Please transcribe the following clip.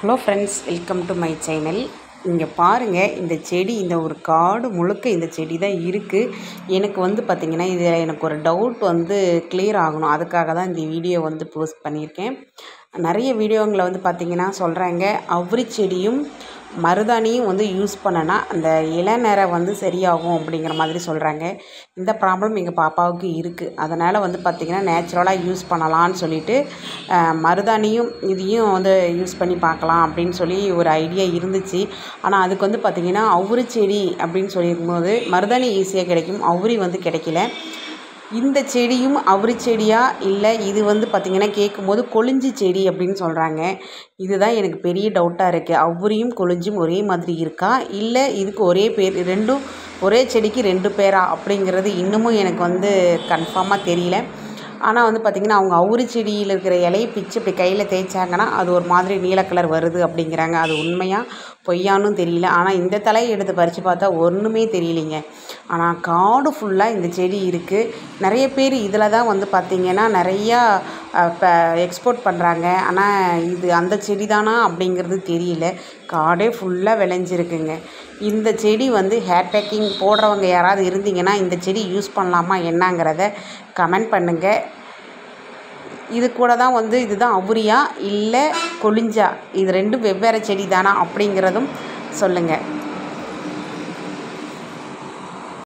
Hello friends, welcome to my channel. இங்கே பாருங்கள், இந்த செடி இந்த ஒரு காடு முழுக்க இந்த செடி தான் இருக்குது. எனக்கு பார்த்திங்கன்னா இதில் எனக்கு ஒரு டவுட் கிளியர் ஆகணும். அதுக்காக தான் இந்த வீடியோ போஸ்ட் பண்ணியிருக்கேன். நிறைய வீடியோங்களை பார்த்திங்கன்னா சொல்கிறாங்க, அவ்ரி செடியும் மருதாணியும் யூஸ் பண்ணனா அந்த இளநரை சரியாகும் அப்படிங்கிற மாதிரி சொல்கிறாங்க. இந்த ப்ராப்ளம் எங்கள் பாப்பாவுக்கு இருக்குது. அதனால் பார்த்திங்கன்னா நேச்சுரலாக யூஸ் பண்ணலான்னு சொல்லிவிட்டு மருதாணியும் இதையும் யூஸ் பண்ணி பார்க்கலாம் அப்படின்னு சொல்லி ஒரு ஐடியா இருந்துச்சு. ஆனால் அதுக்கு பார்த்திங்கன்னா அவ்ரி செடி அப்படின்னு சொல்லியிருக்கும்போது மருதாணி ஈஸியாக கிடைக்கும், அவ்ரி கிடைக்கல. இந்த செடியும் அவ்ரி செடியா இல்லை இது பார்த்திங்கன்னா கேட்கும்போது கொழிஞ்சி செடி அப்படின்னு சொல்கிறாங்க. இதுதான் எனக்கு பெரிய டவுட்டாக இருக்குது. அவ்ரியும் கொழிஞ்சும் ஒரே மாதிரி இருக்கா, இல்லை இதுக்கு ஒரே பேர், ரெண்டும் ஒரே செடிக்கு ரெண்டு பேரா அப்படிங்கிறது இன்னமும் எனக்கு கன்ஃபார்மாக தெரியல. ஆனால் பார்த்திங்கன்னா அவங்க அவ்ரி செடியில் இருக்கிற இலையை பிச்சு இப்படி கையில் தேய்ச்சாங்கன்னா அது ஒரு மாதிரி நீல கலர் வருது அப்படிங்கிறாங்க. அது உண்மையாக பொய்யான்னு தெரியல. ஆனால் இந்த தலையை எடுத்து பறித்து பார்த்தா ஒன்றுமே தெரியலைங்க. ஆனால் காடு ஃபுல்லாக இந்த செடி இருக்குது. நிறைய பேர் இதில் தான் பார்த்திங்கன்னா நிறையா இப்போ எக்ஸ்போர்ட் பண்ணுறாங்க. ஆனால் இது அந்த செடி தானா அப்படிங்கிறது தெரியல. காடே ஃபுல்லாக விளைஞ்சிருக்குங்க. இந்த செடி ஹேர் பேக்கிங் போடுறவங்க யாராவது இருந்தீங்கன்னா இந்த செடி யூஸ் பண்ணலாமா என்னங்கிறத கமெண்ட் பண்ணுங்கள். இது கூட தான் இதுதான் அவ்ரியா இல்லை கொழிஞ்சா, இது ரெண்டும் வெவ்வேறு செடி தானா அப்படிங்கிறதும் சொல்லுங்கள்.